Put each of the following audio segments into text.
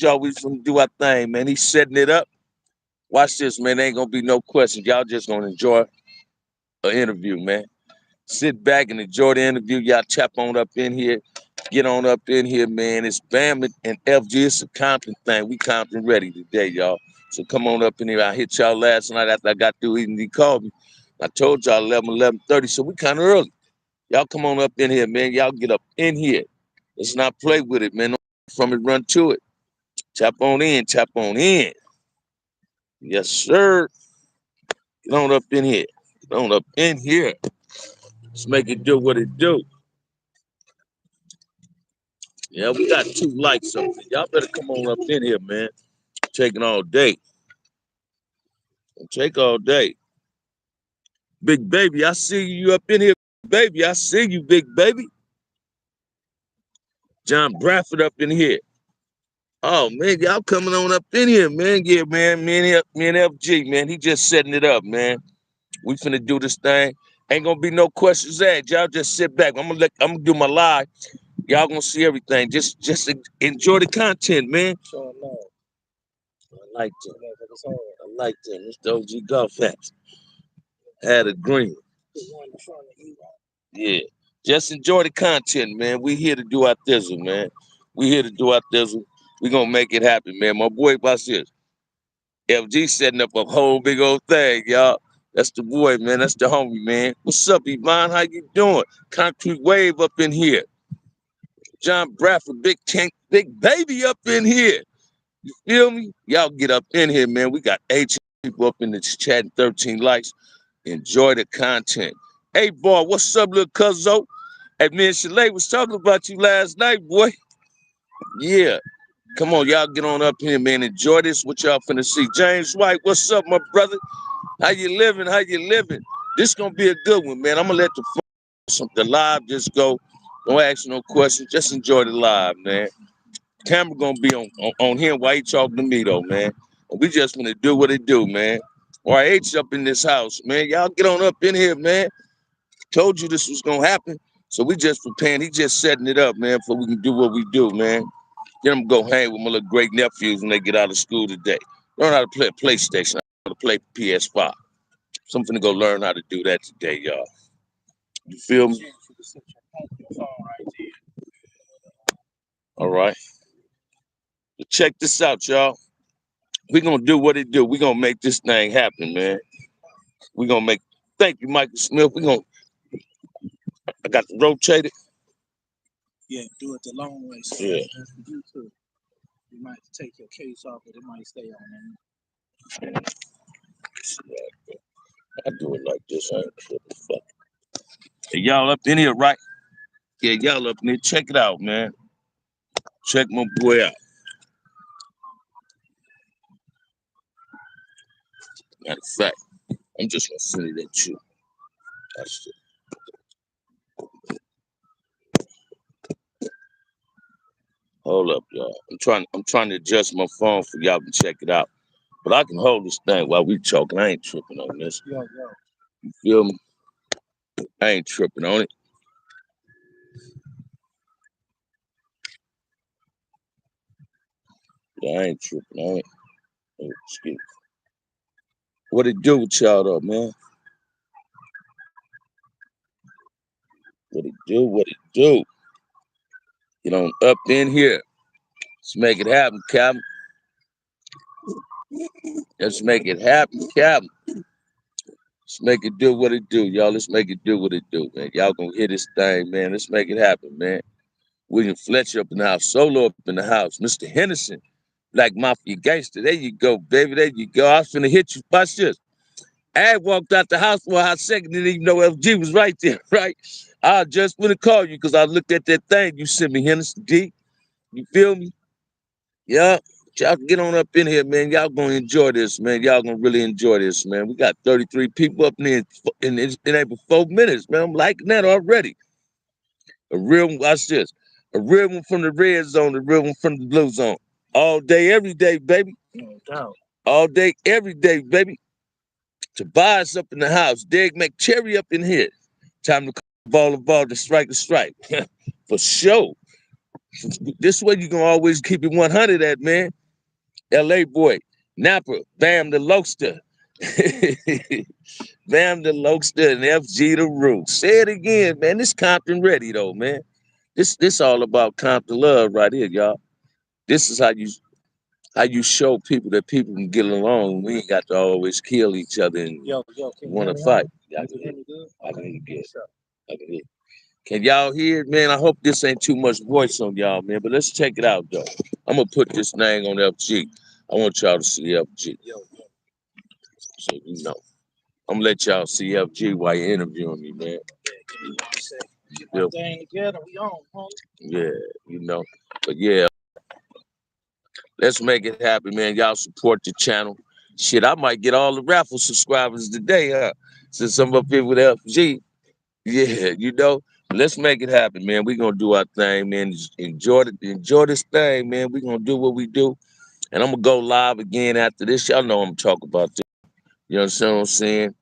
Y'all, we finna do our thing, man. He's setting it up. Watch this, man. There ain't gonna be no questions. Y'all just gonna enjoy an interview, man. Sit back and enjoy the interview. Y'all tap on up in here. Get on up in here, man. It's Bam and FG. It's a Compton thing. We Compton ready today, y'all. So come on up in here. I hit y'all last night after I got through eating. He called me. I told y'all 11:30, so we kind of early. Y'all come on up in here, man. Y'all get up in here. Let's not play with it, man. From it, run to it. Tap on in, tap on in. Yes, sir. Get on up in here. Get on up in here. Let's make it do what it do. Yeah, we got 2 likes up there. Y'all better come on up in here, man. Taking all day. Take all day. Big baby, I see you up in here, baby. I see you, big baby. John Bradford up in here. Oh man, y'all coming on up in here, man. Yeah, man. Me and FG, man. He just setting it up, man. We finna do this thing. Ain't gonna be no questions asked. Y'all just sit back. I'm gonna do my live. Y'all gonna see everything. Just enjoy the content, man. Sure, no. I like them. I like them. It's the OG golf hats. Had a green. Yeah. Just enjoy the content, man. We here to do our thizzle, man. We here to do our thizzle. We gonna make it happen, man. My boy, watch this. FG setting up a whole big old thing, y'all. That's the boy, man. That's the homie, man. What's up, Yvonne? How you doing? Concrete Wave up in here. John Bradford, big tank, big baby up in here. You feel me? Y'all get up in here, man. We got 8 people up in this chat and 13 likes. Enjoy the content. Hey, boy, what's up, little cuzzo? Hey, me and Shalay was talking about you last night, boy. Yeah. Come on, y'all get on up here, man. Enjoy this. What y'all finna see. James White, what's up, my brother? How you living? How you living? This gonna be a good one, man. I'm gonna let the live just go. Don't ask no questions. Just enjoy the live, man. Camera gonna be on him while he talking to me, though, man. We just gonna do what it do, man. RH up in this house, man. Y'all get on up in here, man. Told you this was gonna happen. So we just preparing. He just setting it up, man, so we can do what we do, man. Get them go hang with my little great nephews when they get out of school today. Learn how to play a PlayStation, how to play PS5. So I'm finna go learn how to do that today, y'all. You feel me? All right. But check this out, y'all. We gonna do what it do. We gonna make this thing happen, man. We gonna make. Thank you, Michael Smith. We gonna. I got to rotate it. Yeah, do it the long way. So Yeah. you too. You might take your case off, but it might stay on there. I do it like this. I ain't tripping. Fuck. Hey, y'all up in here, right? Yeah, y'all up in here. Check it out, man. Check my boy out. Matter of fact, I'm just gonna send it at you. That's it. Hold up, y'all. I'm trying to adjust my phone for y'all to check it out. But I can hold this thing while we talking. I ain't tripping on this. Yo. You feel me? I ain't tripping on it. Yeah, I ain't tripping on it. Oh, excuse me. What it do with y'all though, man? What it do? What it do? Get on up in here. Let's make it happen, Captain. Let's make it happen, Captain. Let's make it do what it do, y'all. Let's make it do what it do, man. Y'all gonna hear this thing, man. Let's make it happen, man. William Fletcher up in the house, Solo up in the house, Mr. Henderson, Black Mafia Gangster. There you go, baby. There you go. I was finna hit you. Watch this. I walked out the house for a hot second, didn't even know FG was right there, right? I just want to call you because I looked at that thing you sent me, Henderson D. You feel me? Yeah. Y'all get on up in here, man. Y'all gonna enjoy this, man. Y'all gonna really enjoy this, man. We got 33 people up in there in April 4 minutes, man. I'm liking that already. A real one, watch this. A real one from the red zone, a real one from the blue zone. All day, every day, baby. No doubt. All day, every day, baby. Tobias up in the house. Dig McCherry up in here. Time to call the ball to strike a strike. For sure. This way you can always keep it 100 at, man. LA boy, Napa, Bam the Lokester. Bam the Lokester and FG the Root. Say it again, man. This Compton ready though, man. This all about Compton love right here, y'all. This is how you show people that people can get along. We ain't got to always kill each other and Yo, can you want hear to me? fight. You I can can hear hear, me good? I can hear you good. Sure. I can hear. Can y'all hear it, man? I hope this ain't too much voice on y'all, man. But let's check it out, though. I'm gonna put this thing on FG. I want y'all to see FG, Yo, so you know. I'm gonna let y'all see FG while you're interviewing me, man. yeah, give me 1 second. Get my Yep. thing together. We on, homie. Yeah, you know. But yeah, let's make it happen, man. Y'all support the channel. Shit, I might get all the raffle subscribers today, huh? Since I'm up here with FG. Yeah, you know. Let's make it happen, man. We gonna do our thing, man. Just enjoy this thing, man. We gonna do what we do. And I'm gonna go live again after this. Y'all know I'm gonna talk about this. You understand what I'm saying?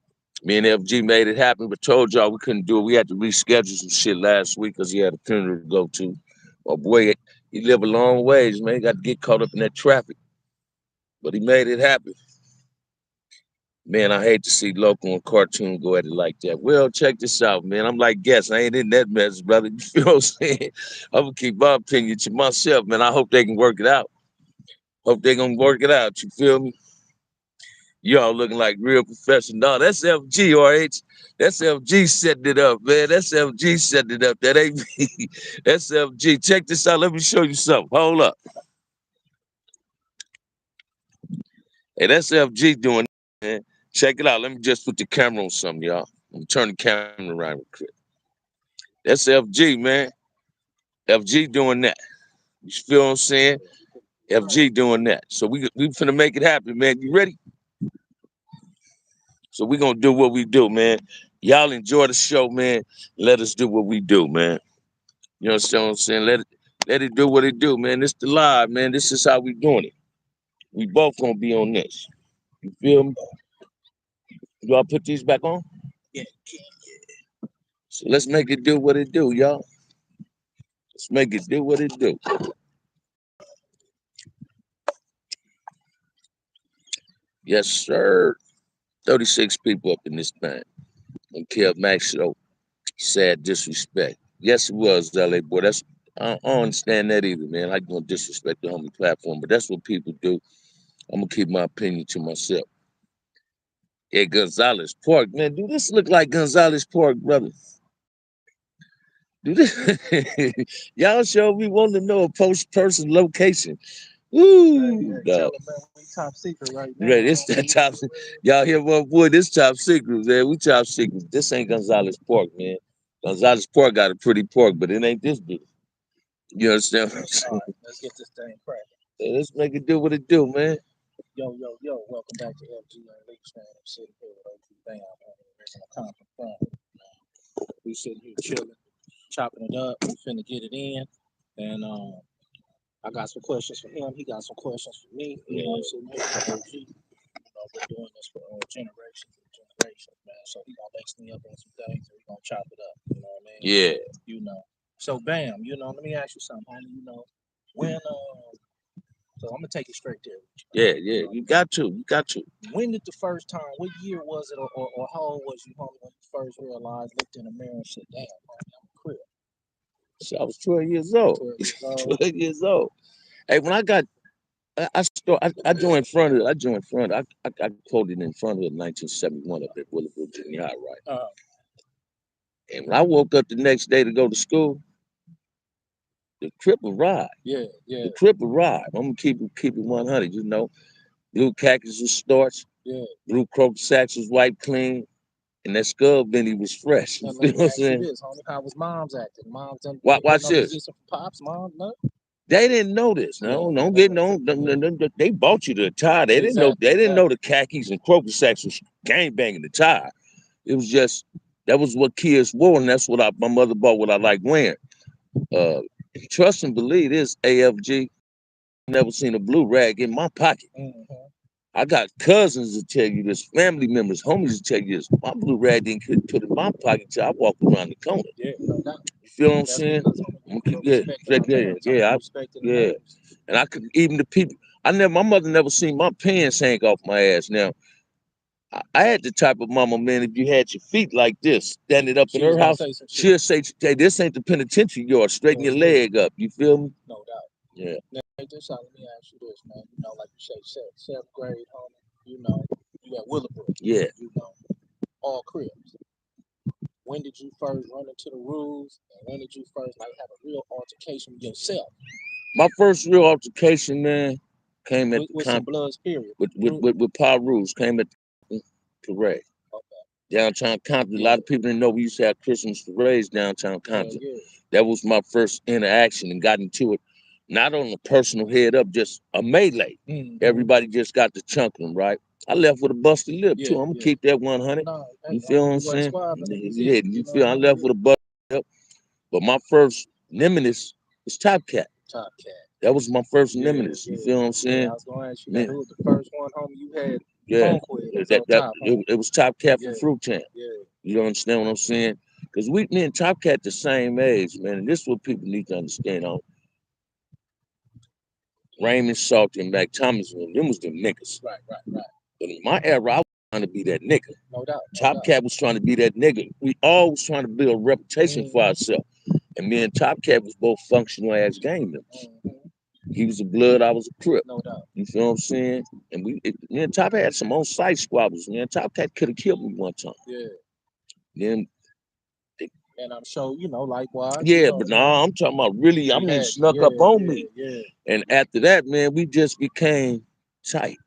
Me and FG made it happen, but told y'all we couldn't do it. We had to reschedule some shit last week because he had a funeral to go to. My boy, he live a long ways, man. He got to get caught up in that traffic. But he made it happen. Man, I hate to see local and cartoon go at it like that. Well, check this out, man. I'm like, guess I ain't in that mess, brother. You feel what I'm saying? I'm gonna keep my opinion to myself, man. I hope they can work it out. Hope they gonna work it out. You feel me? Y'all looking like real professional. No, that's FG, RH. That's FG setting it up, man. That's FG setting it up. That ain't me. That's FG. Check this out. Let me show you something. Hold up. Hey, that's FG doing it, man. Check it out. Let me just put the camera on something, y'all. I'm gonna turn the camera around real quick. That's FG, man. FG doing that. You feel what I'm saying? FG doing that. So we finna make it happen, man. You ready? So we gonna do what we do, man. Y'all enjoy the show, man. Let us do what we do, man. You understand what I'm saying? Let it do what it do, man. This the live, man. This is how we doing it. We both gonna be on this. You feel me? Do I put these back on? Yeah, So let's make it do what it do, y'all. Let's make it do what it do. Yes, sir. 36 people up in this thing. And Kev Max show. Sad disrespect. Yes, it was, LA boy. I don't understand that either, man. I gonna disrespect the homie platform, but that's what people do. I'm gonna keep my opinion to myself. Yeah, Gonzalez Park, man. Do this look like Gonzalez Park, brother? Do this? Y'all show me want to know a person location. Woo, tell dog. them, man, we top secret right now. Right, this that top. Y'all hear what, boy? This top secret, man. We top secret. This ain't Gonzalez Park, man. Gonzalez Park got a pretty park, but it ain't this big. You understand what I'm saying? All right, let's get this thing cracking. Yeah, let's make it do what it do, man. Yo, welcome back to FG Unleashed, man. I'm sitting here with OG Bam on the original Compton Front. We sitting here chilling, chopping it up. We finna get it in. And I got some questions for him. He got some questions for me. You know, I'm sitting here with OG. You know, been doing this for generations and generations, man. So he gonna mix me up on some things and we gonna chop it up. You know what I mean? Yeah. You know. So Bam, you know, let me ask you something, homie. You know, when so I'm gonna take it straight there. Yeah, you got to. You got to. When did the first time? What year was it, or how old was you, homie, when you first realized, looked in the mirror and said, "Damn, homie, I'm a crib." So I was 12 years old. 12 years old. 12 years old. Hey, when I got I joined front of I joined front. I quoted in front of 1971 up at Willowbrook Junior High, right? And when I woke up the next day to go to school, the Crip arrived. Yeah. The Crip arrived. I'm gonna keep it 100. You know, blue khakis was starched. Yeah. Blue croak sacks was wiped clean, and that skull benny was fresh. You Now, feel let what me I'm ask you saying? this, homie. How was mom's acting? Mom's done Watch put no this. resistance for pops. Mom, no. They didn't know this. No, Yeah, don't get no. They bought you the attire. They didn't know. They didn't know the khakis and croaker sacks was gang banging the attire. It was just that was what kids wore, and that's what my mother bought. What I like wearing. Trust and believe this. AFG. Never seen a blue rag in my pocket. I got cousins to tell you this, family members, homies to tell you this. My blue rag didn't put in my pocket till I walked around the corner. Yeah, no doubt. You feel what I'm saying? I'm gonna keep that. Yeah, respecting the yeah. names. And I could even the people. My mother never seen my pants hang off my ass. Now, I had the type of mama, man. If you had your feet like this, standing up in She was her gonna house, say some shit. she'll say, "Hey, this ain't the penitentiary yard. Straighten your leg up." You feel me? No doubt. Yeah. Now, check this out. Let me ask you this, man. You know, like you say, seventh grade, homie. You know, you at Willowbrook. Yeah. You know, all cribs. When did you first run into the rules, and when did you first like have a real altercation with yourself? My first real altercation, man, came at with some Bloods, period. With Paul Rules, came at the parade. Okay. Downtown Compton. A lot of people didn't know we used to have Christmas parades downtown Compton. Yeah. That was my first interaction and got into it, not on a personal head up, just a melee. Mm-hmm. Everybody just got to chunking, right? I left with a busted lip too. I'm gonna keep that 100. You feel what I'm saying? Yeah, you feel I left with a busted lip. But my first nemesis was Top Cat. That was my first nemesis. You feel what I'm saying? I was gonna ask you, who was the first one, homie, you had? Yeah, it was Top Cat from Fruit Town. Yeah. You understand what I'm saying? Because me and Top Cat the same age, man. And this is what people need to understand. Raymond Salty and Mac Thomas, them was the niggas. Right. But in my era, I was trying to be that nigga. No doubt. Top Cat was trying to be that nigga. We all was trying to build a reputation for ourselves. And me and Top Cat was both functional ass gang members. He was a Blood, I was a Crip. No doubt. You feel what I'm saying? And me and Top had some on-site squabbles. Man, Top Cat could have killed me one time. Yeah. Then, and I'm sure, likewise. Yeah, but no, I'm talking about really, snuck up on me. Yeah. And after that, man, we just became tight.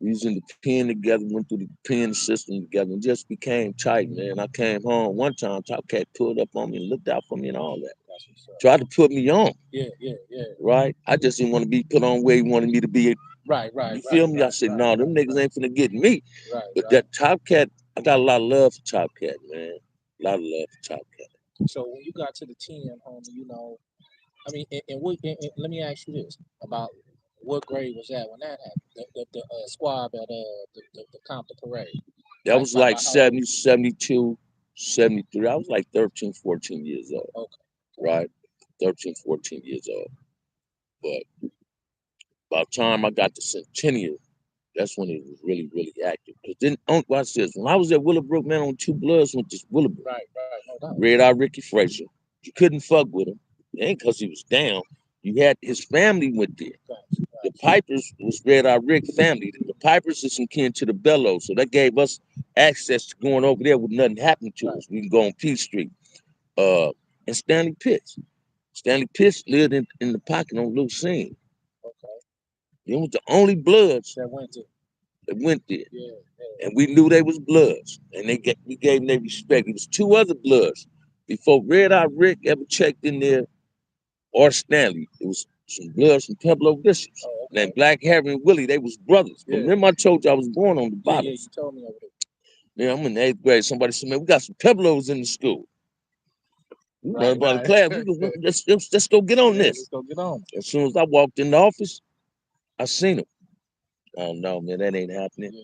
We was in the pen together, went through the pen system together, and just became tight, man. I came home one time, Top Cat pulled up on me and looked out for me and all that. Tried to put me on. Yeah. Right? I just didn't want to be put on where he wanted me to be. Right. You feel me? I said, no, them niggas ain't finna get me. But that Top Cat, I got a lot of love for Top Cat, man. A lot of love for Top Cat. So when you got to the 10, homie, let me ask you this about what grade was that when that happened? The squab at the Compton parade. That was like 70, 72, 73. I was like 13, 14 years old. Okay. Right? 13, 14 years old. But by the time I got to Centennial, that's when it was really, really active. Because then, watch this. When I was at Willowbrook, man, on Two Bloods went to Willowbrook. Right. No doubt. Red Eye Ricky Frazier. You couldn't fuck with him. It ain't because he was down. You had his family went there. Right. The Pipers was Red Eye Rick family. The Pipers is some kin to the Bellows. So that gave us access to going over there with nothing happening to us. We can go on P Street. And Stanley Pitts. Stanley Pitts lived in the pocket on Lucene. Okay. They was the only Bloods that went there. Yeah. And we knew they was Bloods. And we gave them their respect. It was two other Bloods. Before Red Eye Rick ever checked in there, or Stanley, it was some Bloods from Pueblo Bishops. Oh, okay. And Black Harry and Willie, they was brothers. But remember I told you I was born on the bottom. Yeah, you told me over there. Yeah, I'm in the 8th grade. Somebody said, man, we got some Pueblos in the school. We run about the class. Let's go get on this. Let's go get on. As soon as I walked in the office, I seen them. Oh no, man, that ain't happening. Yeah.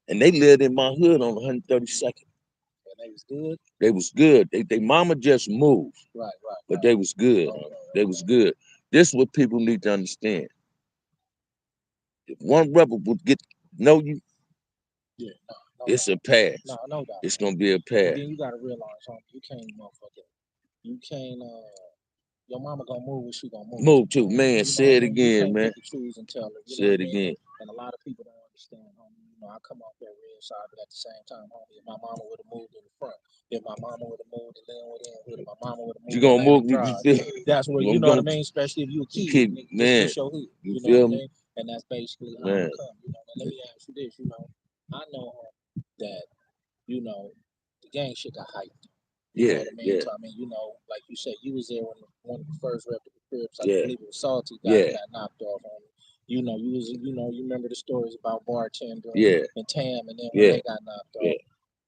And they lived in my hood on 132nd. And they was good? They was good. They mama just moved. Right. But they was good. They was good. This is what people need to understand. If one rebel would know you, it's a pass. No doubt. It's gonna be a pass. Then you gotta realize, you can't motherfucker. You can't your mama gonna move when she gonna move. Move too, man. Say it again, man. Choose and tell her. Say it again. And a lot of people don't understand, homie. I come off that real side, but at the same time, homie, if my mama would have moved in the front, if my mama would have moved in Linwood, if my mama would have moved, you gonna move? That's where you know what I mean. Especially if you a kid, man. This your hood, you feel me? And that's basically how it come. And let me ask you this, I know that the gang shit got hyped. You know what I mean? So, I mean, like you said, you was there when one of the first reputable Crips, I believe it was Salty, got knocked off on it. You remember the stories about bartender and Tam, and then when they got knocked off.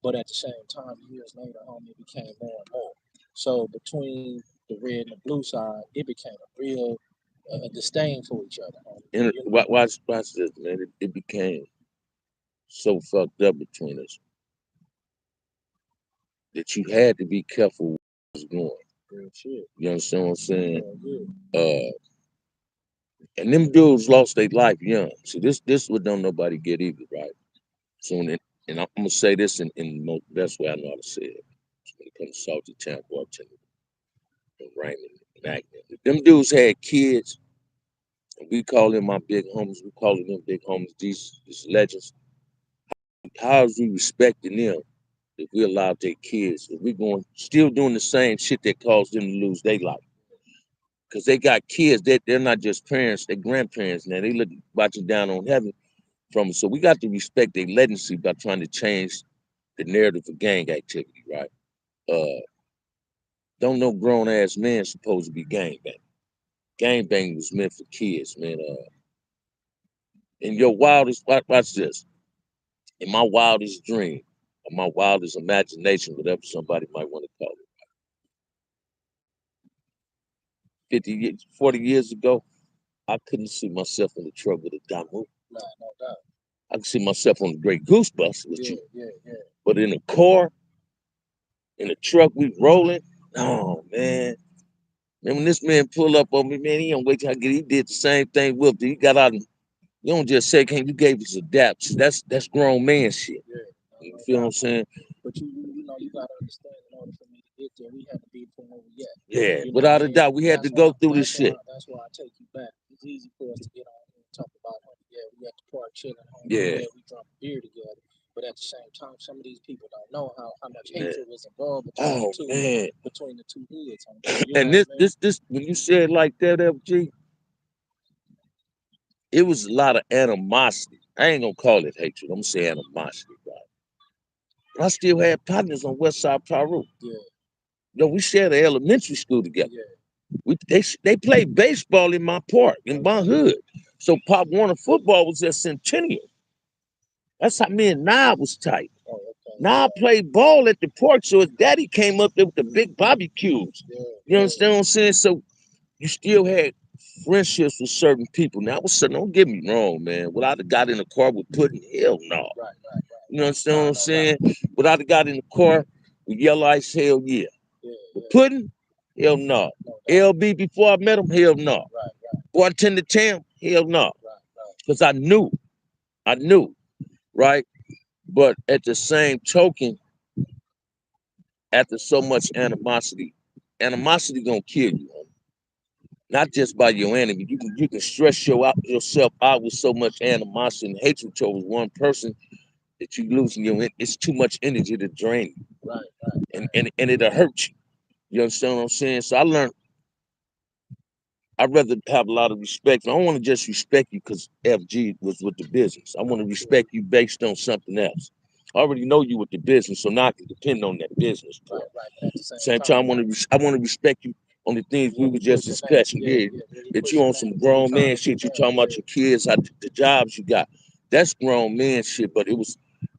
But at the same time, years later, homie, it became more and more. So between the red and the blue side, it became a real disdain for each other. And watch this, man. It became so fucked up between us that you had to be careful where it was going. Real shit. You understand what I'm saying? Yeah, And them dudes lost their life young. So this what don't nobody get either, right? So and I'm gonna say this in the most best way I know how to say it. When it comes to Salty Town, bartender, and Raymond, and Magnet. If them dudes had kids, and we call them my big homies. We call them big homies. These legends. How is we respecting them if we allowed their kids? If we going still doing the same shit that caused them to lose their life? Because they got kids. They're not just parents. They're grandparents now. They look watching down on heaven from us. So we got to respect their legacy by trying to change the narrative of gang activity, right? Don't no grown ass man supposed to be gang bang. Gang bang was meant for kids, man. In your wildest, watch this. In my wildest dream, or my wildest imagination, whatever somebody might want to call it, 50 years, 40 years ago, I couldn't see myself in the truck with a Damu. no doubt. I could see myself on the Great Goose Bus with Yeah, you. yeah. But in a car, in a truck, we rolling. Oh, man. Man, when this man pull up on me, man, he don't wait till I get. He did the same thing with it. He got out and you don't just say, "Can you gave us a daps?" That's grown man shit. Yeah. You feel what I'm saying? But you know, you gotta understand. In order for me to get there, we had to be from where we at. Yeah, You know without what I a mean? doubt, we had to go through this shit. That's why I take you back. It's easy for us to get on here and talk about, yeah, we at the park chilling, Yeah. we drank beer together. But at the same time, some of these people don't know how much Man. hatred was involved Oh man. between the two hoods. And this when you say it like that, FG, it was a lot of animosity. I ain't gonna call it hatred. I'm gonna say animosity, right? But I still had partners on West Side Peru. Yeah. You know, we shared an elementary school together. Yeah. They played baseball in my park, in my hood. So Pop Warner football was at Centennial. That's how me and Nah was tight. Oh, okay. Nah played ball at the park, so his daddy came up there with the big barbecues. Yeah. You understand what I'm saying? So you still had friendships with certain people. Now, don't get me wrong, man. Would I have got in the car with Puddin'? Hell no. Right. You understand what I'm saying? Would I have got in the car with Yellow Ice? Hell yeah. With Puddin'? Hell no. LB before I met him? Hell no. Bartender Tam? Hell no. Because I knew, right? But at the same token, after so much animosity gonna kill you. Not just by your enemy. You can stress yourself out with so much animosity and hatred towards one person that you losing it's too much energy to drain you. Right. And it'll hurt you. You understand what I'm saying? So I learned I'd rather have a lot of respect. I don't want to just respect you because FG was with the business. I want to respect you based on something else. I already know you with the business, so now I can depend on that business. Right. At the same time, I want to respect you on the things we were just discussing. That you on some grown man shit. You talking about your kids, the jobs you got. That's grown man shit, but it was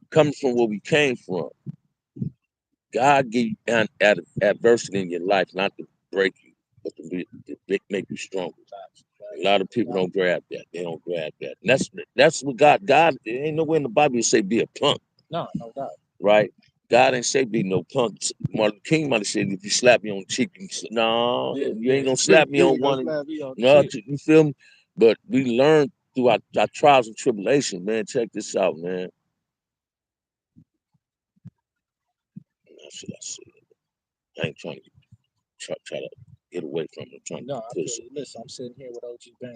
coming from where we came from. God gave you adversity in your life not to break you, but to make you stronger. A lot of people don't grab that. They don't grab that. And that's what God. There ain't nowhere in the Bible you say be a punk. No doubt. Right? God ain't say be no punk. Martin King might have said if you slap me on the cheek, no, you ain't gonna slap me on one. No, you feel me? But we learned through our trials and tribulations, man. Check this out, man. How should I say it? I ain't trying to try to get away from it. I'm trying to push it. Listen, I'm sitting here with OG Bam.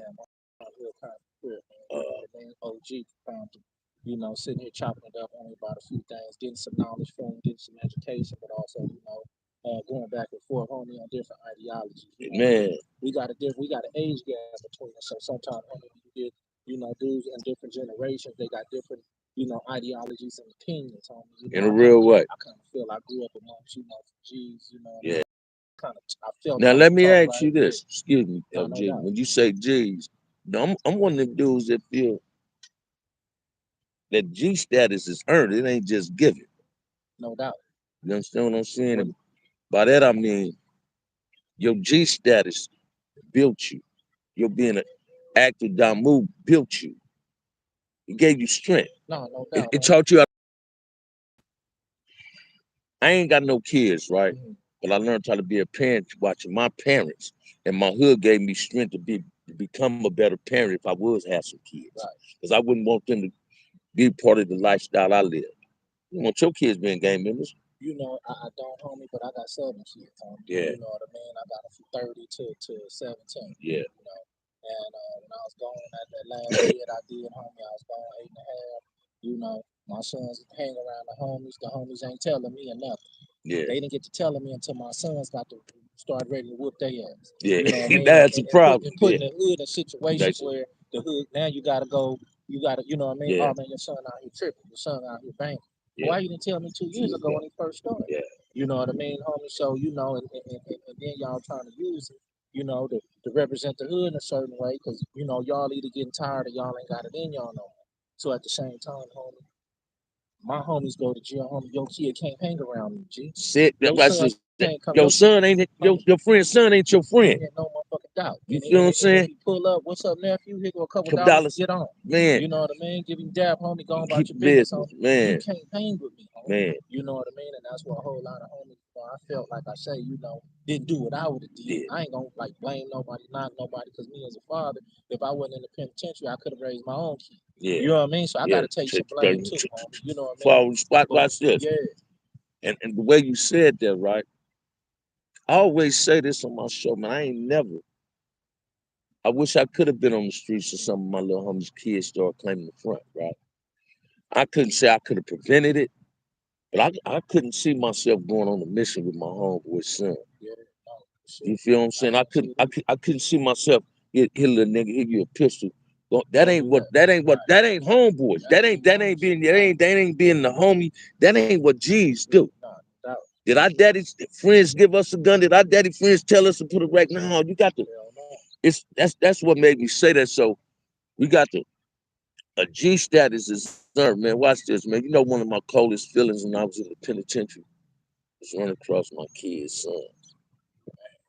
I'm real kind of queer, man. OG found sitting here chopping it up only about a few things, getting some knowledge from him, getting some education, but also, going back and forth only on different ideologies. Man, we got an age gap between us. So sometimes you get, dudes in different generations, they got different, ideologies and opinions on me. In a real way. I kind of feel I grew up amongst, G's, Yeah. I felt. Now let me ask you this. Excuse me, LG. When you say G's, I'm one of them dudes that feel that G status is earned. It ain't just given. No doubt. You understand what I'm saying? And by that I mean your G status built you. Your being an actor Damu built you. It gave you strength. No doubt. It taught you. I ain't got no kids, right? but I learned how to be a parent watching my parents, and my hood gave me strength to become a better parent if I was have some kids, Right. because I wouldn't want them to be part of the lifestyle I live. You want your kids being gang members. You know, I don't, homie, but I got 7 kids, homie. Yeah. You know what I mean? I got them from 30 to 17. Yeah. You know, and when I was gone at that last kid I did, homie, I was gone 8.5. You know, my sons hang around the homies. The homies ain't telling me or nothing. Yeah. They didn't get to telling me until my sons got to start ready to whoop their ass. Yeah. You know what I mean? That's a problem. And putting Yeah. the hood in situations Exactly. where the hood, now you got to go, you got to, you know what I mean? Yeah. Oh, man, your son out here tripping. Your son out here banging. Yeah. Why you didn't tell me 2 years ago when he first started? Yeah. You know what I mean, homie? So, you know, and then y'all trying to use it, you know, to represent the hood in a certain way because, you know, y'all either getting tired or y'all ain't got it in y'all no more. So at the same time, homie, my homies go to jail, homie. Your kid can't hang around me, G. Sit. Your That's son just can't come. your son ain't your friend's son ain't your friend. Ain't no motherfucking doubt. You feel what I'm saying? If he pull up, what's up, nephew? Here go a couple Couple dollars. dollars. Get on. Man. You know what I mean? Give him dab, homie. Go on about Keep your the business, business, homie. man. You can't hang with me, homie. Man. You know what I mean? And that's what a whole lot of homies, you know, I felt like I say, you know, didn't do what I would have did. Yeah. I ain't gonna like blame nobody, knock nobody, because me as a father, if I wasn't in the penitentiary, I could have raised my own kid. Yeah. You know what I mean? So I gotta take some blame too, homie. You know what I mean? Watch this. Yeah. And the way you said that, right? I always say this on my show, man. I wish I could have been on the streets of some of my little homies' kids start claiming the front, right? I couldn't say I could have prevented it, but I couldn't see myself going on a mission with my homeboy's son. Yeah. No, shit. You feel what I'm saying? I couldn't see myself hit a little nigga, hit you a pistol. That ain't homeboys. That ain't being the homie. That ain't what G's do. No. Did our daddy friends give us a gun? Did our daddy friends tell us to put it right? No, you got to. That's what made me say that. So we got a G status is earned, man. Watch this, man. You know, one of my coldest feelings when I was in the penitentiary was running across my kid's son.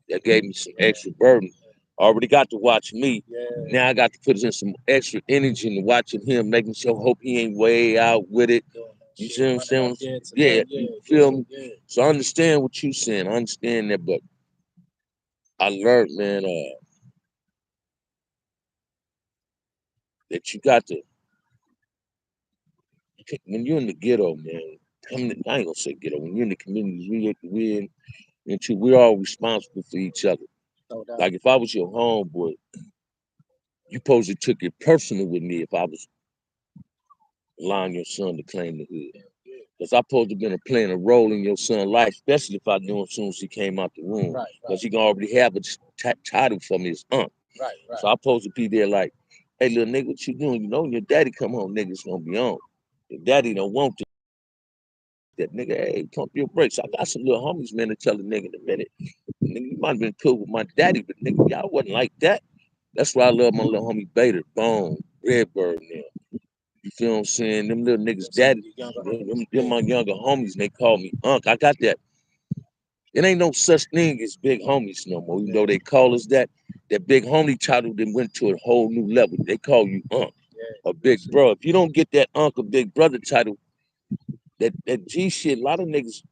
That gave me some extra burden. I already got to watch me. Yeah. Now I got to put in some extra energy into watching him, making sure hope he ain't way out with it. You see what I'm saying? Yeah, you feel me? Yeah. So I understand what you saying. I understand that, but I learned, man, that you got to, when you're in the ghetto, man, I ain't gonna say ghetto, when you're in the communities we're all responsible for each other. No doubt. Like if I was your homeboy, you supposed to took it personal with me if I was allowing your son to claim the hood. Because I supposed to been playing a role in your son's life, especially if I knew him as soon as he came out the room. Because he gonna already have a title from his aunt. Right. So I supposed to be there like, hey, little nigga, what you doing? You know, when your daddy come home, niggas gonna be on. Your daddy don't want to. That nigga, hey, pump your brakes. I got some little homies, man, to tell the nigga in a minute. Nigga, you might have been cool with my daddy, but nigga, y'all wasn't like that. That's why I love my little homie Bader, Bone, Redbird now. You feel what I'm saying? Them little niggas, daddy, them my younger homies, and they call me Unc. I got that. It ain't no such thing as big homies no more. Even though they call us that, that big homie title then went to a whole new level. They call you Unc, a big bro. If you don't get that Unc or big brother title, that G shit, a lot of niggas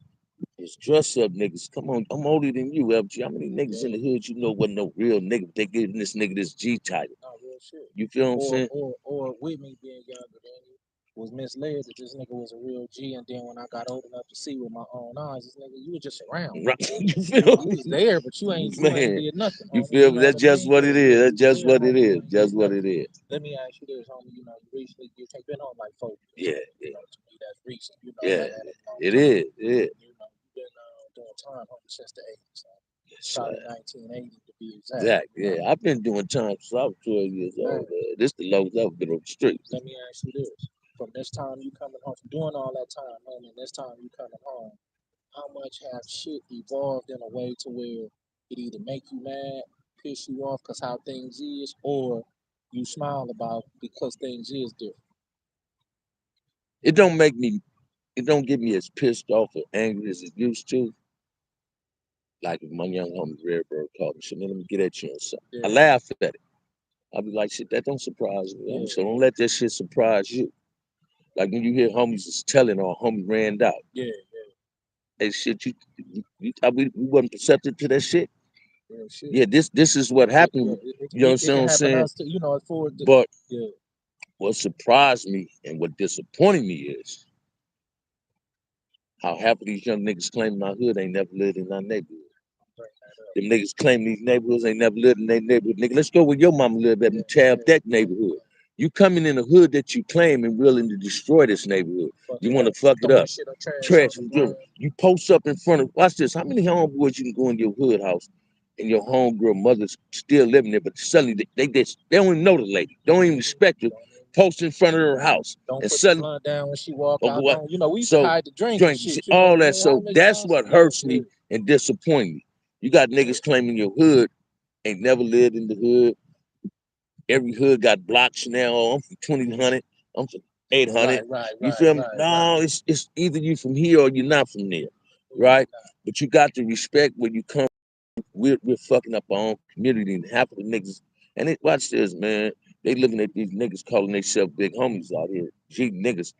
is dress up niggas. Come on, I'm older than you, LG. How many niggas in the hood you know wasn't no real nigga, but they giving this nigga this G title? No, real shit. You feel what I'm saying? Or with me being younger than you, was misled that this nigga was a real G, and then when I got old enough to see with my own eyes, this nigga, you was just around. Right. You feel you was there, but you ain't did nothing. You feel me? That's just what it is. That's just what it is. Just what it is. Let me ask you this, homie. You know, you recently you ain't been on like 4 years. You know, to me that's recent. You know, Yeah, that ain't no it time. is. It is. You know, you've been doing time, homie, since the 80s. Yes, Probably 1980 to be exact. Exact. Yeah, I've been doing time since I was 12 years old. This the lowest I've been on the street. Let me ask you this: from this time you coming home, from doing all that time, homie, and this time you coming home, how much have shit evolved in a way to where it either make you mad, piss you off because how things is, or you smile about because things is different? It don't make me. It don't get me as pissed off or angry as it used to. Like if my young homie Redbird called me, said, "Man, let me get at you on something." I laugh at it. I'll be like, "Shit, that don't surprise me." So don't let that shit surprise you. Like when you hear homies is telling or homie ran out. Hey, shit, we wasn't perceptive to that shit. Real shit. Yeah, this is what Yeah, happened. it You know can what I'm happen saying? us too, you know, as far as the, But yeah, what surprised me and what disappointed me is how half of these young niggas claiming our hood ain't never lived in our neighborhood. bring that up. Them niggas claim these neighborhoods ain't never lived in their neighborhood. Nigga, let's go where your mama lived at Yeah, Tab yeah, Deck neighborhood. You coming in the hood that you claim and willing to destroy this neighborhood. fuck You it want to up. fuck it Throwing up. shit or trash on Trash the and ground. you post up in front of, watch this, how many homeboys you can go in your hood house and your homegirl mother's still living there, but suddenly they don't even know the lady, don't even respect her, post in front of her house, Don't and put the suddenly, blunt down when she walk oh, out. what? Don't, you know, we used to So, hide the drink and drink, shit. You know all what I that. mean? All So Miss that's Johnson. what Yeah, hurts yeah. me and disappoints me. You got niggas claiming your hood ain't never lived in the hood. Every hood got blocks now. I'm from 2000. I'm from 800. You feel me? No, it's either you from here or you're not from there, right? But you got to respect where you come. We're fucking up our own community, and half of the niggas. And watch this, man. They looking at these niggas calling themselves big homies out here, G niggas.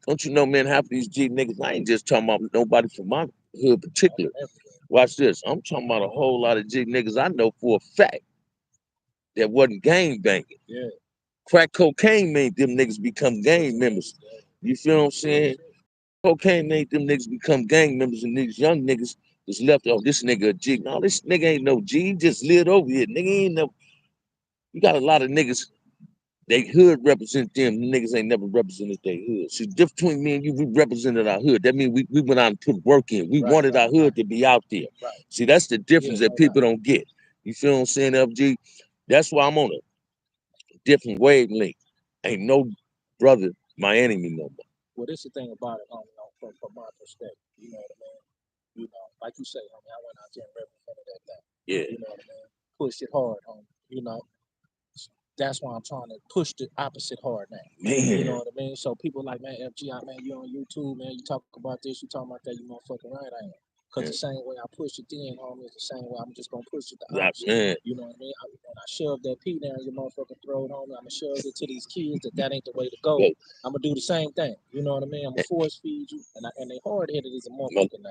Don't you know, man? Half of these G niggas. I ain't just talking about nobody from my hood particular. Watch this. I'm talking about a whole lot of G niggas I know for a fact that wasn't gang banging. Yeah. Crack cocaine made them niggas become gang members. You feel what I'm saying? Cocaine made them niggas become gang members, and these young niggas was left. Oh, this nigga a G. No, this nigga ain't no G. He just lived over here. Nigga ain't no. You got a lot of niggas. They hood represent them. Niggas ain't never represented their hood. See, the difference between me and you, we represented our hood. That means we went out and put work in. We wanted our hood to be out there. Right. See, that's the difference Yeah, that people don't get. You feel what I'm saying, FG? That's why I'm on a different wavelength. Ain't no brother my enemy no more. Well, this is the thing about it, homie, from my perspective. You know what I mean? You know, like you say, homie, I went out there and represented that thing. Yeah. You know what I mean? Push it hard, homie. You know, that's why I'm trying to push the opposite hard now. Man. You know what I mean? So people like, man, FGI, man, you on YouTube, man, you talk about this, you talking about that, you motherfucking right, I am. Because the same way I push it then, homie, is the same way I'm just going to push it the opposite. Man. You know what I mean? When I shove that P down your motherfucking throat, homie, I'm going to shove it to these kids that ain't the way to go. I'm going to do the same thing. You know what I mean? I'm going to force feed you. And they hard-headed as a motherfucker now.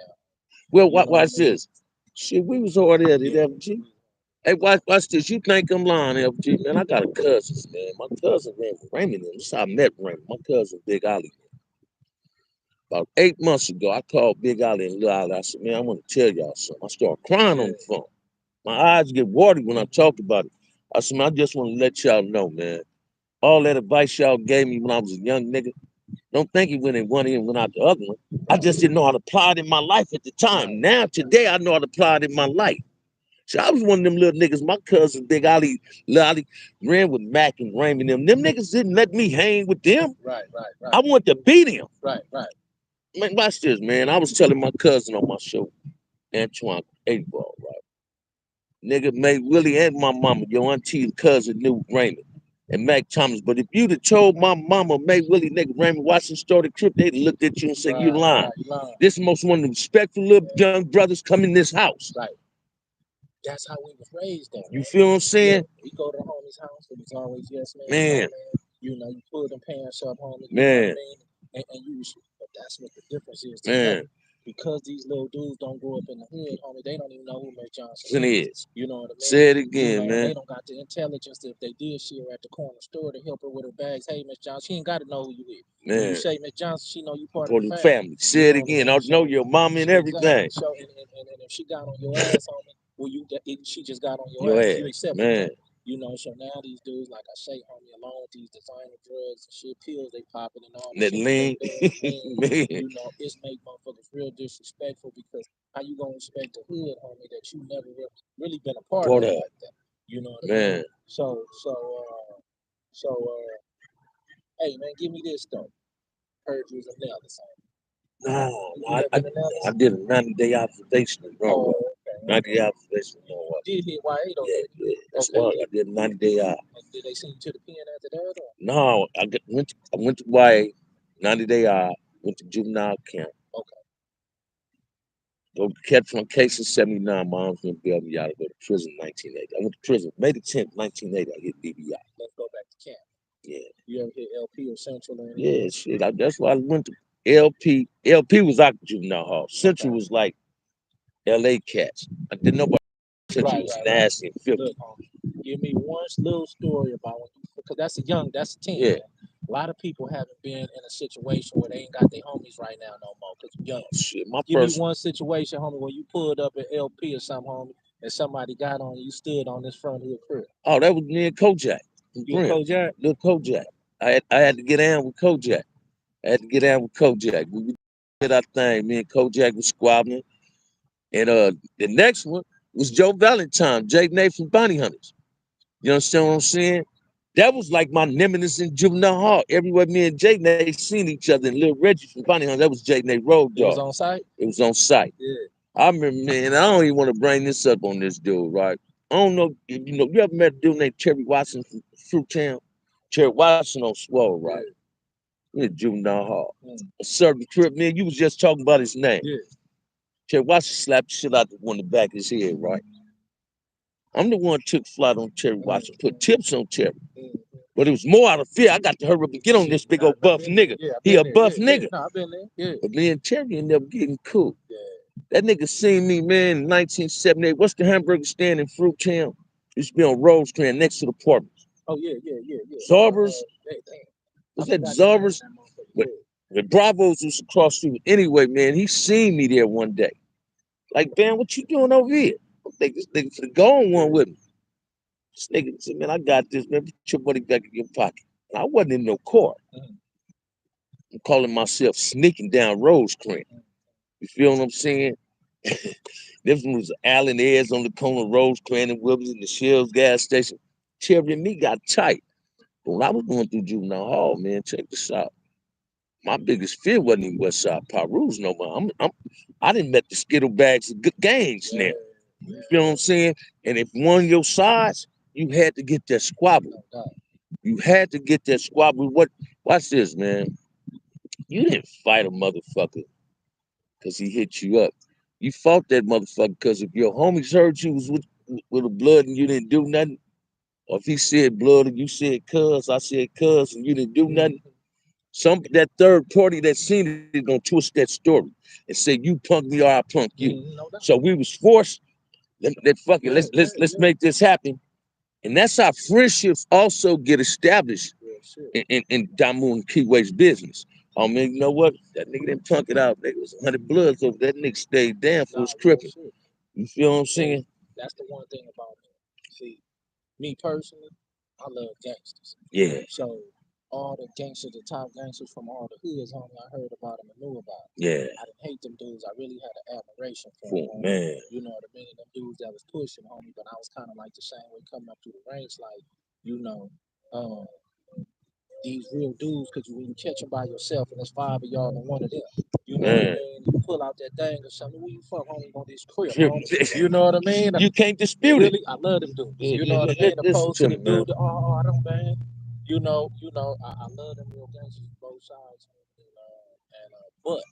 Well, watch this. Shit, we was hard-headed, FG. Hey, watch this. You think I'm lying, FG? Man, I got a cousin, man. My cousin ran with Raymond. This is how I met Raymond. My cousin, Big Ali. About 8 months ago, I called Big Ali and Lil Ali. I said, man, I want to tell y'all something. I started crying on the phone. My eyes get watery when I talk about it. I said, man, I just want to let y'all know, man. All that advice y'all gave me when I was a young nigga, don't think it went in one ear and went out the other one. I just didn't know how to apply it in my life at the time. Now, today, I know how to apply it in my life. So I was one of them little niggas. My cousin, Big Ali, Lil Ali, ran with Mac and Raymond. Them niggas didn't let me hang with them. Right. I wanted to beat him. Right. Man, watch this, man. I was telling my cousin on my show, Antoine A-Ball, right? Nigga made Willie and my mama, your auntie's cousin, knew Raymond and Mac Thomas. But if you'd have told my mama, May Willie, nigga, Raymond Watson started the trip, they'd have looked at you and said, you lying. This is the most one of the respectful little young brothers come in this house. Right. That's how we was raised, though. You feel what I'm saying? Yeah, we go to the homie's house, it was always yes, man. Man. You know, you pull them pants up, homie. Man. You know what I mean? And you, but that's what the difference is today. Man. Because these little dudes don't grow up in the hood, homie, they don't even know who Miss Johnson is. You know what I mean? Say it again, you know, man. They don't got the intelligence that if they did see her at the corner store to help her with her bags. Hey, Miss Johnson, she ain't got to know who you is. Man. When you say Miss Johnson, she know you part For of the family. Say it again. I know your mama and everything. So, and if she got on your ass, homie, well, she just got on your ass. You accept man. That. You know, so now these dudes, like I say, homie, along with these designer drugs and shit, pills they popping and all that lean, man. You know, it's make motherfuckers real disrespectful because how you gonna respect the hood, homie, that you never really been a part of like that. You know what I mean? So, hey man, give me this though. Heard you was a nail or something. I did a 90-day observation in Norway. 90-day observation in Norway. Did hit YA though? Yeah. That's why I did a 90-day out. Did they send you to the pen after that? Or? No, I went to YA, 90-day out, went to juvenile camp. Okay. Go catch my case in 79. My mom's gonna bail me out. I go to prison in 1980. I went to prison May the 10th, 1980. I get BBI. Let's go back to camp. Yeah. You ever hit LP or Central or anything? Yeah, shit. That's why I went to LP was out the juvenile hall. Central was like LA cats. I didn't know about Central was nasty and filthy. Look, give me one little story about when you, because that's a teen. Yeah. Man. A lot of people haven't been in a situation where they ain't got their homies right now no more because young. Shit, my Give first me one situation, homie, when you pulled up at LP or something, homie, and somebody got on you, stood on this front of your crib. oh, that was me and Kojak. You and Kojak? Little Kojak. I had to get down with Kojak. We did our thing. Me and Kojak was squabbling. And the next one was Joe Valentine, Jake Nate from Bounty Hunters. You understand what I'm saying? That was like my nemesis in juvenile hall. Everywhere me and Jake Nate seen each other. And Lil Reggie from Bounty Hunters, that was Jake Nate Road Dog. It was on site? It was on site. Yeah. I remember, man, I don't even want to bring this up on this dude, right? I don't know, you ever met a dude named Terry Watson from Fruittown? Terry Watson on Swole, right? In juvenile hall. Served the trip, man. You was just talking about his name. Yeah. Terry Watson slapped the shit out the one in the back of his head, right? I'm the one took flight on Terry Watson, put tips on Terry. But it was more out of fear. I got to hurry up and get on this big old buff nigga. He a buff nigga. I've been there. But me and Terry ended up getting cool. That nigga seen me, man, in 1978. What's the hamburger stand in Fruittown? Used to be on Rosecrans next to the apartments. Oh, yeah. Zarbers. Was that Zarbers? With Bravos was across the street. Anyway, man, he seen me there one day. Like, man, what you doing over here? I think this nigga finna go on one with me. This nigga said, man, I got this, man. Put your money back in your pocket. And I wasn't in no court. I'm calling myself sneaking down Rosecrans. You feel what I'm saying? This one was Allen Ayers on the corner of Rosecrans and Williams in the Shells gas station. Terry and me got tight. But when I was going through juvenile hall, man, check this out. My biggest fear wasn't even Westside Pirus no more. I didn't met the Skittle bags of good gangs now. You feel what I'm saying? And if one of your sides, you had to get that squabble. You had to get that squabble. Watch this, man. You didn't fight a motherfucker because he hit you up. You fought that motherfucker because if your homies heard you was with a blood and you didn't do nothing, or if he said blood and you said cuz, I said cuz, and you didn't do nothing, that third party that seen it is gonna twist that story and say you punk me or I punk you. So we was forced. Let's make this happen, and that's how friendships also get established in Damu and Keyway's business. I mean, you know what? That nigga didn't punk it out. Nigga was 100 bloods over. That nigga stayed down for his crippin'. You feel what I'm saying? That's the one thing about me. See, me personally, I love gangsters. Yeah. So all the gangsters, the top gangsters from all the hoods, homie, I heard about them and knew about them. Yeah. I didn't hate them dudes. I really had an admiration for them. Man. You know what I mean? Them dudes that was pushing, homie, but I was kind of like the same way coming up through the ranks, like, you know, these real dudes, because when you catch them by yourself and there's 5 of y'all and one of them, you know what I mean? You pull out that thing or something, where you from, homie, on this crib, homie. You know what I mean? You can't dispute really, it. I love them dudes. You know what I mean? Opposed to the dude, I don't bang. You know, I love them real gangsters both sides. But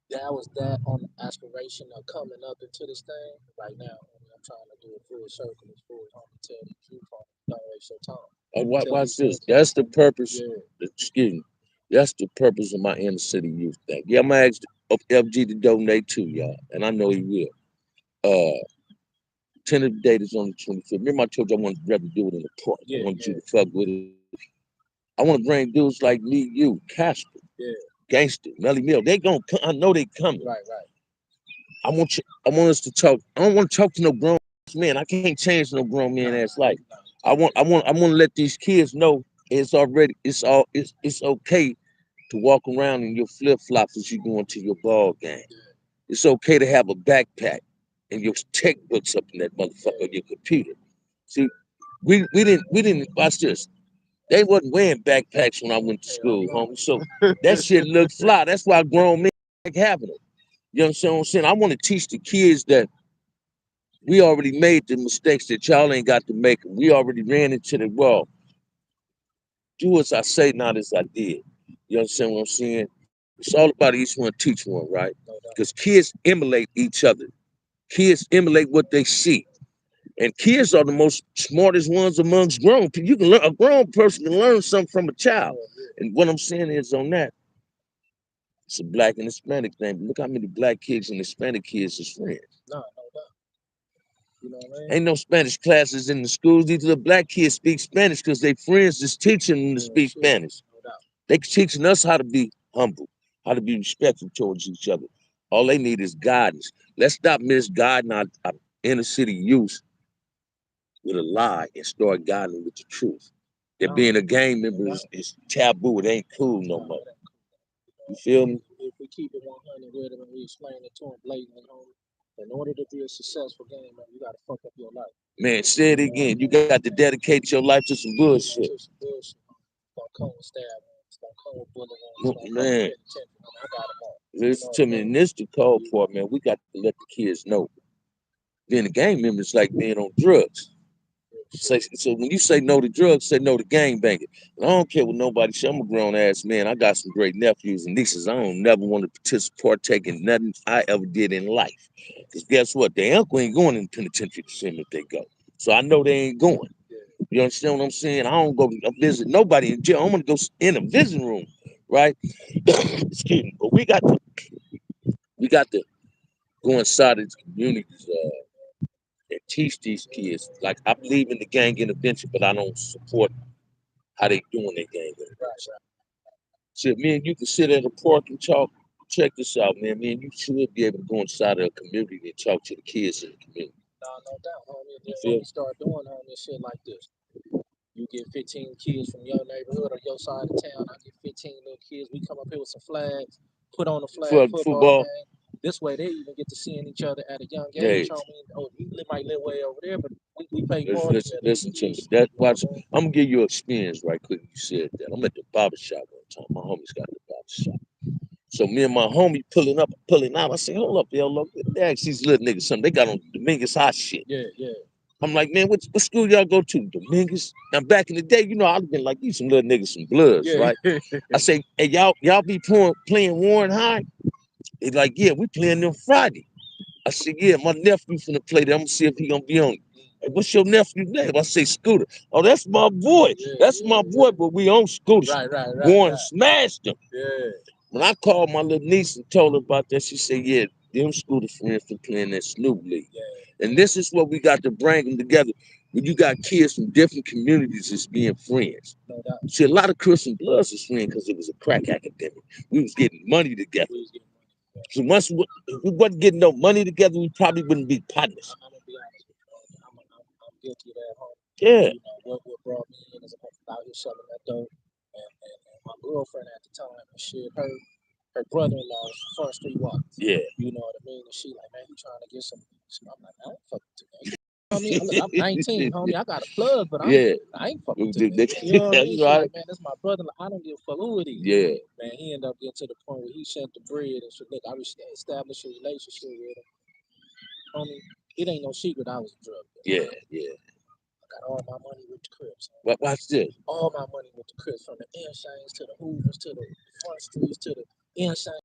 that was that on the aspiration of coming up into this thing. Right now, I'm trying to do a full circle as full as homie tell the truth, homie. Don't waste your time. Watch this. That's the purpose. Excuse me. That's the purpose of my inner city youth thing. Yeah, I'm gonna ask FG to donate too, y'all, and I know he will. Tentative date is on the 25th. Remember I told you I wanted to do it in the park. I wanted you to fuck with it. I want to bring dudes like me, you, Casper, Gangster, Melly Mill. They gonna come. I know they coming. Right. I want us to talk. I don't want to talk to no grown man. I can't change no grown man ass life. I want to let these kids know it's okay to walk around in your flip flops as you go into your ball game. It's okay to have a backpack and your textbooks up in that motherfucker on your computer. See, we didn't watch this. They wasn't wearing backpacks when I went to school, homie. So that shit looked fly. That's why grown men like having them. You understand what I'm saying? I want to teach the kids that we already made the mistakes that y'all ain't got to make. We already ran into the wall. Do as I say, not as I did. You understand what I'm saying? It's all about each one teach one, right? Because kids emulate each other. Kids emulate what they see. And kids are the most smartest ones amongst grown people. You can learn, a grown person can learn something from a child. And what I'm saying is on that, It's a black and Hispanic thing. But look how many black kids and Hispanic kids is friends. No doubt. You know what I mean? Ain't no Spanish classes in the schools. These are the black kids speak Spanish because their friends is teaching them to speak Spanish. No doubt. They teaching us how to be humble, how to be respectful towards each other. All they need is guidance. Let's stop misguiding our inner city youth with a lie and start guiding them with the truth. That being a gang member is taboo. It ain't cool no more. You feel me? If we keep it 100 with them and we explain it to them blatantly, homie, in order to be a successful game man, you got to fuck up your life. Man, say it again. You got to dedicate your life to some bullshit. It's gonna come with stab. It's gonna come with bullet wounds. Man, I got them all. listen to me. And this the cold part, man. We got to let the kids know. Being a gang member is like being on drugs. So when you say no to drugs, say no to gang banging. And I don't care what nobody say. I'm a grown ass man. I got some great nephews and nieces. I don't never want to partake in nothing I ever did in life. Because guess what? Their uncle ain't going in the penitentiary to see them if they go. So I know they ain't going. You understand what I'm saying? I don't go visit nobody in jail. I'm gonna go in a visiting room, right? Excuse me. But we got to go inside of these communities and teach these kids. Like I believe in the gang intervention, but I don't support how they doing their gang intervention. So me and you can sit at a park and talk. Check this out, man. Me and you should be able to go inside of a community and talk to the kids in the community. No doubt, homie. And then when we start doing shit like this, you get 15 kids from your neighborhood or your side of town. I get 15 little kids. We come up here with some flags, put on a flag football game. This way, they even get to seeing each other at a young age. You might live way over there, but we pay more. Listen to me. I'm gonna give you an experience right quick. You said that. I'm at the barber shop one time. My homie's got the barber shop. So me and my homie pulling out. I say, hold up, yo, look, they ask these little niggas something. They got on Dominguez hot shit. Yeah. I'm like, man, what school y'all go to? Dominguez. Now back in the day, I'd have been like, you some little niggas, some bloods, right? I say, hey, y'all be playing Warren High? They like, yeah, we playing them Friday. I said, yeah, my nephew finna play there. I'm gonna see if he gonna be on it. Hey, what's your nephew's name? I say Scooter. Oh, that's my boy. That's my boy, but we on Scooter. Right. Warren smashed him. Yeah. When I called my little niece and told her about that, she said, yeah, them Scooter friends for playing that Snoop League. Yeah. And this is what we got to bring them together. When you got kids from different communities that's being friends. No doubt. See, a lot of Christian Bloods was friends because it was a crack academic. We was getting money together. So once we wasn't getting no money together, we probably wouldn't be partners. I'm gonna be honest with you, I'm guilty of that, homie. Yeah. What brought me in is out here selling that dope, and my girlfriend at the time, her brother-in-law's Front Street Walkers. Yeah. You know what I mean? And she like, man, he trying to get some. I'm like, I ain't fucking to that. I mean, look, I'm 19, homie. I got a plug, but I ain't fucking to that. You know what I mean? She's like, man, that's my brother. I don't give a fuck who it is. Yeah. Man, he ended up getting to the point where he sent the bread and said, look, I established a relationship with him. Homie, it ain't no secret I was a drug dealer. Yeah. I got all my money with the Crips. Watch this. All my money with the Crips, from the Inshanes to the Hoovers to the Front Streets to the Inshanes.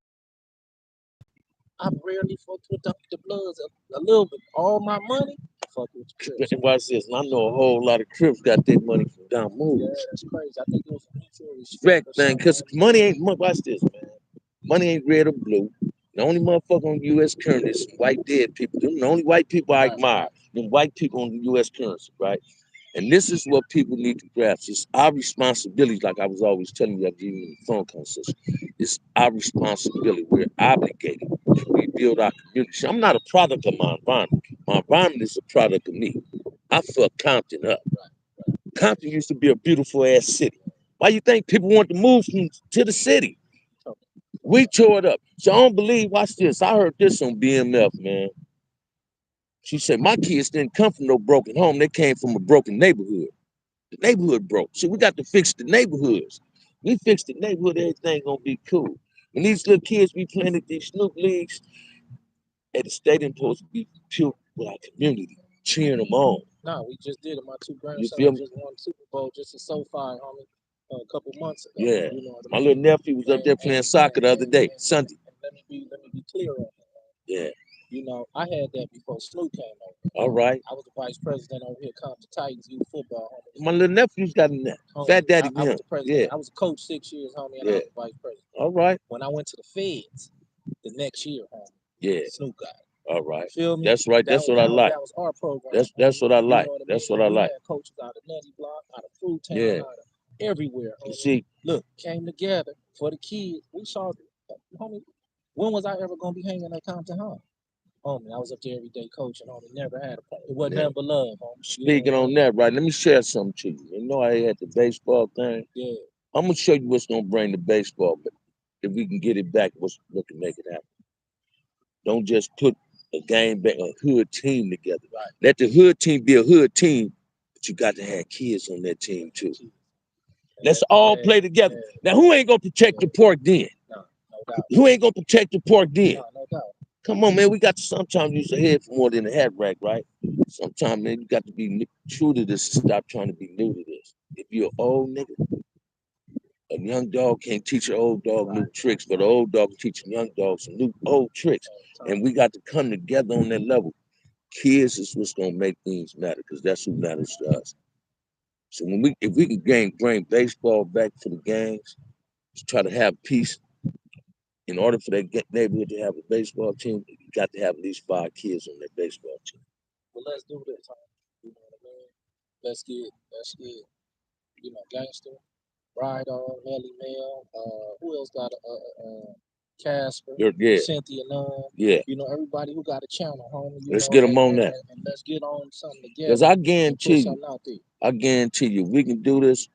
I rarely fucked with the Bloods a little bit. All my money, fuck with the Crips. And watch this. And I know a whole lot of Crips got their money from down moves. Yeah, that's crazy. I think it was a mutual respect thing, because money ain't much. Watch this, man. Money ain't red or blue. The only motherfucker on U.S. currency is white dead people. Them the only white people I admire. Them white people on the U.S. currency, right? And this is what people need to grasp. It's our responsibility, like I was always telling you, I've given you the phone conversation. It's our responsibility. We're obligated to rebuild our community. I'm not a product of my environment. My environment is a product of me. I fucked Compton up. Compton used to be a beautiful ass city. Why you think people want to move to the city? We tore it up. So I don't believe, watch this. I heard this on BMF, man. She said, my kids didn't come from no broken home. They came from a broken neighborhood. The neighborhood broke. So we got to fix the neighborhoods. We fix the neighborhood, everything gonna be cool. When these little kids be playing at these Snoop leagues, at the stadium supposed to be pure with our community, cheering them on. No, we just did it. My two grandsons just won the Super Bowl just in SoFi, homie, a couple months ago. Yeah. You know what I mean? My little nephew was up there playing soccer the other day, Sunday. Let me be clear on that. Yeah. You know, I had that before Snoop came over. All right. I was the vice president over here, Compton Titans youth football, homie. My little nephew's got in that. Fat Daddy, I was the president. Yeah. I was a coach 6 years, homie, and I was the vice president. All right. When I went to the feds the next year, homie, Yeah. Snoop got it. All right. You feel me? That's right. That's what I like. That was our program. That's what I You like. know what I That's mean? what I We like. had coaches out of Nutty Block, out of Fruit Town, Yeah. out of everywhere. You Homie. see, Look, came together for the kids. We saw, homie. When was I ever gonna be hanging at Compton Hall? Homie, I was up there every day coaching. Homie, never had a problem. It wasn't Yeah. nothing but love, homie. Speaking on that, right? Let me share something to you. You know, I had the baseball thing. Yeah. I'm gonna show you what's gonna bring the baseball, but if we can get it back, what can make it happen? Don't just put a game back, a hood team together. Right. Let the hood team be a hood team, but you got to have kids on that team too. Let's all play together. Now, who ain't gonna protect the park then? No doubt. Who ain't gonna protect the park then? No doubt. Come on, man. We got to sometimes use a head for more than a hat rack, right? Sometimes, man, you got to be true to this. Stop trying to be new to this. If you're an old nigga, a young dog can't teach an old dog new tricks, but an old dog can teach a young dog some new old tricks. And we got to come together on that level. Kids is what's gonna make things matter, because that's who matters to us. So if we can bring baseball back for the gangs, to try to have peace. In order for that neighborhood to have a baseball team, you got to have at least 5 kids on that baseball team. Well, let's do this, huh? You know what I mean? Let's get, you know, Gangster, Rydog, Melly Mel, who else got Casper, Yeah. Cynthia Nunn. Yeah. You know, everybody who got a channel, homie. Let's get them on that. And let's get on something together. Because I and put guarantee something out there. we can do this.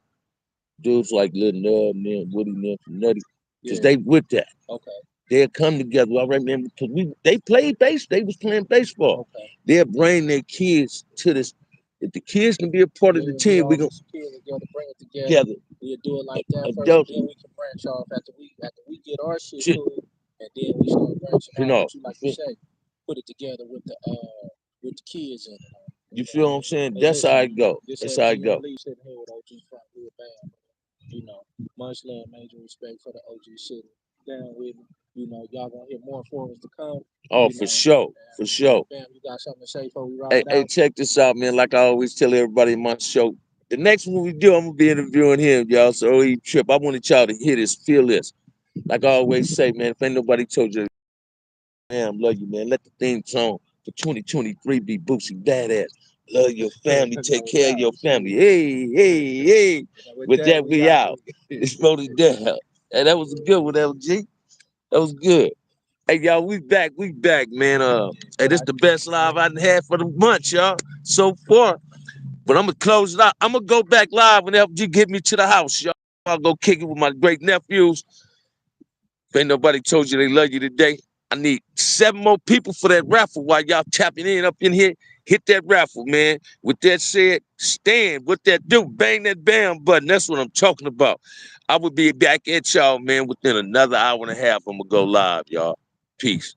Dudes like Lil Nub and them, Woody and them from Nutty, because they with that. Okay. They'll come together. I remember because they played base. They was playing baseball. Okay. They'll bring their kids to this. If the kids can be a part of the team, we gonna kids together, bring it together. We'll do it like that first, and then we can branch off after we get our shit cool, and then we start branching out. Like you say, put it together with the kids in it. You feel what I'm saying? That's how it go. That's how it go. Sitting here with OG Front Wheel Band. You know, much love, major respect for the OG shit. Down with me. You know, y'all gonna hear more forwards to come. Oh, for sure. For sure. Bam, you got something to say before we ride out? Hey, check this out, man. Like I always tell everybody in my show, the next one we do, I'm gonna be interviewing him, y'all. So he trip. I wanted y'all to hear this, feel this. Like I always say, man, if ain't nobody told you, man, love you, man. Let the theme song for 2023 be Boosie Badass. Love your family. Take care of your family. Hey. With that, we out. It's voted down. Hey, that was a good one, LG. That was good. Hey, y'all, we back, man. Hey, this the best live I had for the month, y'all, so far. But I'm gonna close it out. I'm gonna go back live when LG get me to the house, y'all. I'll go kick it with my great nephews. If ain't nobody told you they love you today, I need 7 more people for that raffle while y'all tapping in up in here. Hit that raffle, man. With that said, stand. What that do? Bang that bam button. That's what I'm talking about. I will be back at y'all, man, within another hour and a half. I'm gonna go live, y'all. Peace.